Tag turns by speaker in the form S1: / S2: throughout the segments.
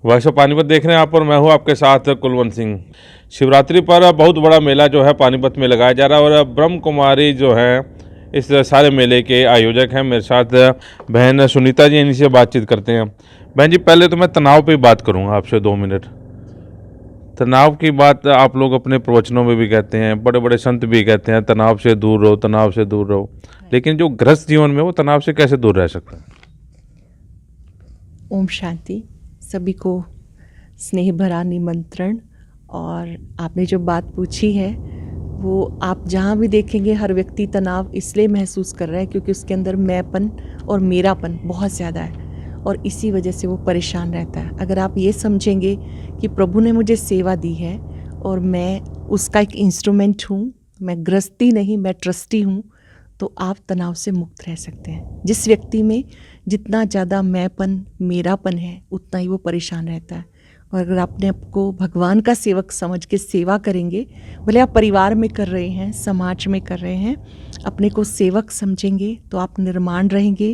S1: वैसे पानीपत देख रहे हैं आप और मैं हूँ आपके साथ कुलवंत सिंह। शिवरात्रि पर बहुत बड़ा मेला जो है पानीपत में लगाया जा रहा है और ब्रह्म कुमारी जो है इस सारे मेले के आयोजक हैं। मेरे साथ बहन सुनीता जी, इन्हीं से बातचीत करते हैं। बहन जी, पहले तो मैं तनाव पे बात करूँगा आपसे 2 मिनट। तनाव की बात आप लोग अपने प्रवचनों में भी कहते हैं, बड़े बड़े संत भी कहते हैं तनाव से दूर रहो, तनाव से दूर रहो, लेकिन जो गृहस्थ जीवन में वो तनाव से कैसे दूर रह सकता है?
S2: ओम शांति। सभी को स्नेह भरा निमंत्रण। और आपने जो बात पूछी है वो आप जहाँ भी देखेंगे हर व्यक्ति तनाव इसलिए महसूस कर रहा है क्योंकि उसके अंदर मैंपन और मेरापन बहुत ज़्यादा है और इसी वजह से वो परेशान रहता है। अगर आप ये समझेंगे कि प्रभु ने मुझे सेवा दी है और मैं उसका एक इंस्ट्रूमेंट हूँ, मैं गृहस्थी नहीं, मैं ट्रस्टी हूँ, तो आप तनाव से मुक्त रह सकते हैं। जिस व्यक्ति में जितना ज़्यादा मैंपन मेरापन है उतना ही वो परेशान रहता है। और अगर आपने आपको भगवान का सेवक समझ के सेवा करेंगे, भले आप परिवार में कर रहे हैं, समाज में कर रहे हैं, अपने को सेवक समझेंगे तो आप निर्माण रहेंगे,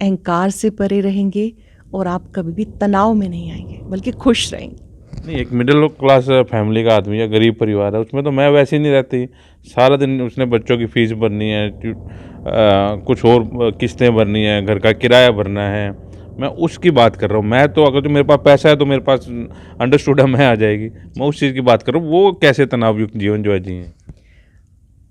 S2: अहंकार से परे रहेंगे और आप कभी भी तनाव में नहीं आएंगे बल्कि खुश रहेंगे।
S1: नहीं, एक मिडिल क्लास फैमिली का आदमी या गरीब परिवार है, उसमें तो मैं वैसे ही नहीं रहती। सारा दिन उसने बच्चों की फीस भरनी है, कुछ और किस्तें भरनी है, घर का किराया भरना है। मैं उसकी बात कर रहा हूँ। मैं तो अगर तो मेरे पास पैसा है तो मेरे पास अंडरस्टूड है, मैं आ जाएगी। मैं उस चीज़ की बात कर रहा हूँ। वो कैसे तनावयुक्त जीवन जो है जिए?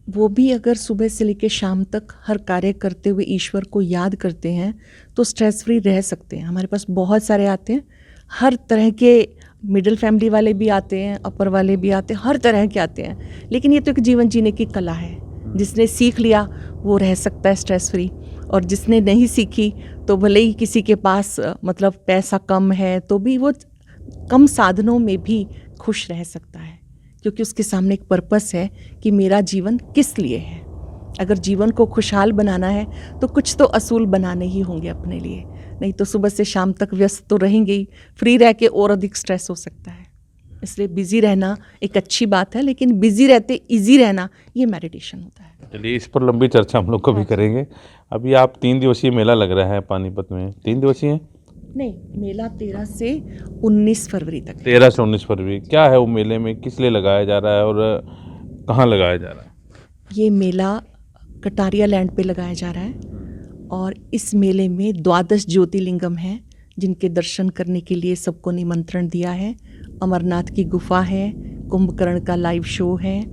S2: वो भी अगर सुबह से लेकर शाम तक हर कार्य करते हुए ईश्वर को याद करते हैं तो स्ट्रेस फ्री रह सकते हैं। हमारे पास बहुत सारे आते हैं, हर तरह के मिडिल फैमिली वाले भी आते हैं, अपर वाले भी आते हैं, हर तरह के आते हैं। लेकिन ये तो एक जीवन जीने की कला है। जिसने सीख लिया वो रह सकता है स्ट्रेस फ्री, और जिसने नहीं सीखी तो भले ही किसी के पास मतलब पैसा कम है तो भी वो कम साधनों में भी खुश रह सकता है क्योंकि उसके सामने एक पर्पस है कि मेरा जीवन किस लिए है। अगर जीवन को खुशहाल बनाना है तो कुछ तो असूल बनाने ही होंगे अपने लिए, नहीं तो सुबह से शाम तक व्यस्त तो रहेंगे ही। फ्री रह के और अधिक स्ट्रेस हो सकता है। इसलिए बिजी रहना एक अच्छी बात है, लेकिन बिजी रहते इजी रहना ये मेडिटेशन होता है।
S1: चलिए, इस पर लंबी चर्चा हम लोग कभी करेंगे। अभी आप 3 दिवसीय मेला लग रहा है पानीपत में। 3 दिवसीय है?
S2: नहीं, मेला 13 से 19 फरवरी तक है।
S1: 13 से 19 फरवरी। क्या है वो मेले में, किस लिए लगाया जा रहा है और कहाँ लगाया जा रहा है?
S2: ये मेला कटारिया लैंड पे लगाया जा रहा है और इस मेले में 12 ज्योतिर्लिंगम हैं जिनके दर्शन करने के लिए सबको निमंत्रण दिया है। अमरनाथ की गुफा है, कुंभकर्ण का लाइव शो है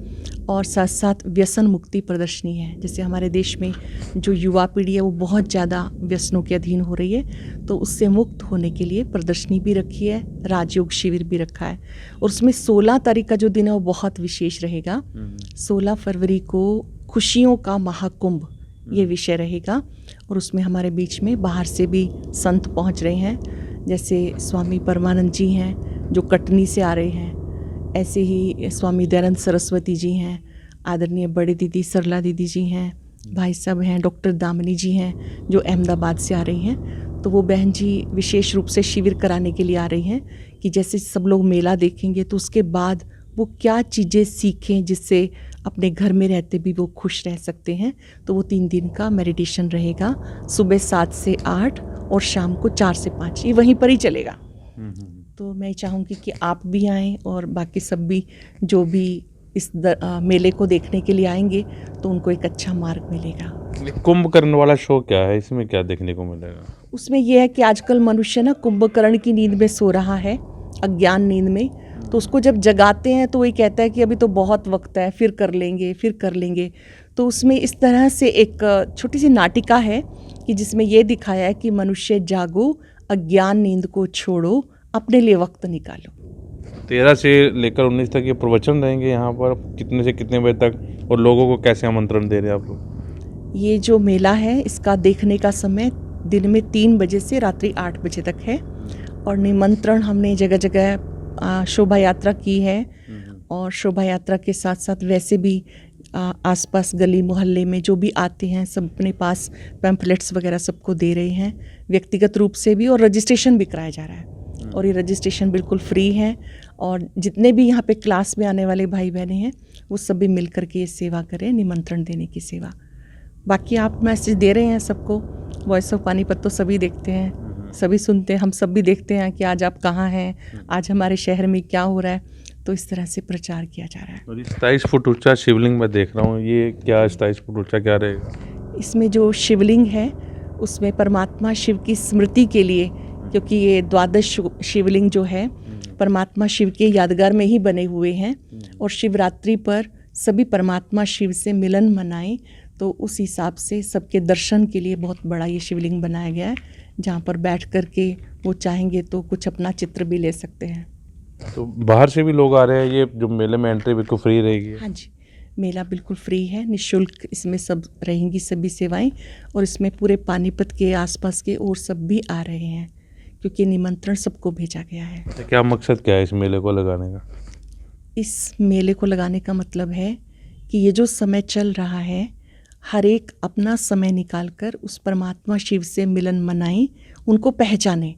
S2: और साथ साथ व्यसन मुक्ति प्रदर्शनी है। जैसे हमारे देश में जो युवा पीढ़ी है वो बहुत ज़्यादा व्यसनों के अधीन हो रही है, तो उससे मुक्त होने के लिए प्रदर्शनी भी रखी है, राजयोग शिविर भी रखा है। और उसमें 16 तारीख का जो दिन है वो बहुत विशेष रहेगा। 16 फरवरी को खुशियों का महाकुंभ ये विषय रहेगा और उसमें हमारे बीच में बाहर से भी संत पहुंच रहे हैं। जैसे स्वामी परमानंद जी हैं जो कटनी से आ रहे हैं, ऐसे ही स्वामी दयानंद सरस्वती जी हैं, आदरणीय बड़ी दीदी सरला दीदी जी हैं, भाई साहब हैं, डॉक्टर दामिनी जी हैं जो अहमदाबाद से आ रही हैं। तो वो बहन जी विशेष रूप से शिविर कराने के लिए आ रही हैं कि जैसे सब लोग मेला देखेंगे तो उसके बाद वो क्या चीज़ें सीखें जिससे अपने घर में रहते भी वो खुश रह सकते हैं। तो वो 3 दिन का मेडिटेशन रहेगा, सुबह 7 से 8 और शाम को 4 से 5, ये वहीं पर ही चलेगा। तो मैं चाहूँगी कि आप भी आएँ और बाकी सब भी जो भी इस मेले को देखने के लिए आएंगे तो उनको एक अच्छा मार्ग मिलेगा।
S1: कुंभकर्ण वाला शो क्या है, इसमें क्या देखने को मिलेगा?
S2: उसमें यह है कि आजकल मनुष्य ना कुंभकर्ण की नींद में सो रहा है, अज्ञान नींद में। तो उसको जब जगाते हैं तो वही कहता है कि अभी तो बहुत वक्त है, फिर कर लेंगे, फिर कर लेंगे। तो उसमें इस तरह से एक छोटी सी नाटिका है कि जिसमें ये दिखाया है कि मनुष्य जागो, अज्ञान नींद को छोड़ो, अपने लिए वक्त निकालो।
S1: 13 से लेकर 19 तक ये प्रवचन रहेंगे यहाँ पर, कितने से कितने बजे तक, और लोगों को कैसे आमंत्रण दे रहे हैं आप लोग?
S2: ये जो मेला है इसका देखने का समय दिन में 3 बजे से रात्रि 8 बजे तक है और निमंत्रण हमने जगह जगह शोभा यात्रा की है और शोभा यात्रा के साथ साथ वैसे भी आसपास गली मोहल्ले में जो भी आते हैं सब अपने पास पैम्पलेट्स वगैरह सबको दे रहे हैं, व्यक्तिगत रूप से भी, और रजिस्ट्रेशन भी कराया जा रहा है। और ये रजिस्ट्रेशन बिल्कुल फ्री है और जितने भी यहाँ पे क्लास में आने वाले भाई बहनें हैं वो सब भी मिल करके ये सेवा करें, निमंत्रण देने की सेवा। बाकी आप मैसेज दे रहे हैं सबको, वॉइस ऑफ पानीपत तो सभी देखते हैं, सभी सुनते हैं, हम सब भी देखते हैं कि आज आप कहाँ हैं, आज हमारे शहर में क्या हो रहा है। तो इस तरह से प्रचार किया जा रहा है।
S1: और 27 फुट ऊंचा शिवलिंग मैं देख रहा हूँ, ये क्या 27 फुट ऊंचा क्या रहेगा?
S2: इसमें जो शिवलिंग है उसमें परमात्मा शिव की स्मृति के लिए, क्योंकि ये द्वादश शिवलिंग जो है परमात्मा शिव के यादगार में ही बने हुए हैं, और शिवरात्रि पर सभी परमात्मा शिव से मिलन मनाएं, तो उस हिसाब से सबके दर्शन के लिए बहुत बड़ा ये शिवलिंग बनाया गया है, जहाँ पर बैठ कर के वो चाहेंगे तो कुछ अपना चित्र भी ले सकते हैं।
S1: तो बाहर से भी लोग आ रहे हैं, ये जो मेले में एंट्री बिल्कुल फ्री रहेगी?
S2: हाँ जी, मेला बिल्कुल फ्री है, निःशुल्क इसमें सब रहेंगी सभी सेवाएं, और इसमें पूरे पानीपत के आसपास के और सब भी आ रहे हैं, क्योंकि निमंत्रण सबको भेजा गया है।
S1: तो क्या मकसद क्या है इस मेले को लगाने का?
S2: इस मेले को लगाने का मतलब है कि ये जो समय चल रहा है, हर एक अपना समय निकालकर उस परमात्मा शिव से मिलन मनाएं, उनको पहचानें,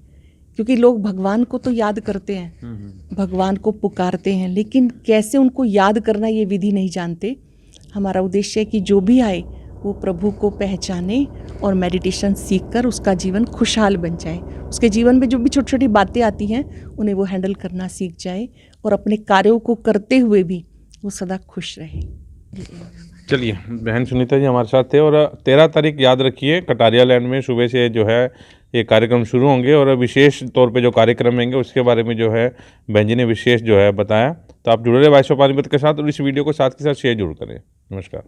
S2: क्योंकि लोग भगवान को तो याद करते हैं, भगवान को पुकारते हैं, लेकिन कैसे उनको याद करना ये विधि नहीं जानते। हमारा उद्देश्य है कि जो भी आए वो प्रभु को पहचाने और मेडिटेशन सीखकर उसका जीवन खुशहाल बन जाए, उसके जीवन में जो भी छोटी छोटी बातें आती हैं उन्हें वो हैंडल करना सीख जाए, और अपने कार्यों को करते हुए भी वो सदा खुश रहे।
S1: चलिए, बहन सुनीता जी हमारे साथ थे। और 13 तारीख याद रखिए, कटारिया लैंड में सुबह से जो है ये कार्यक्रम शुरू होंगे, और विशेष तौर पे जो कार्यक्रम होंगे उसके बारे में जो है बहन जी ने विशेष जो है बताया। तो आप जुड़े रहे वॉइस ऑफ पानीपत के साथ, और इस वीडियो को साथ के साथ शेयर जरूर करें। नमस्कार।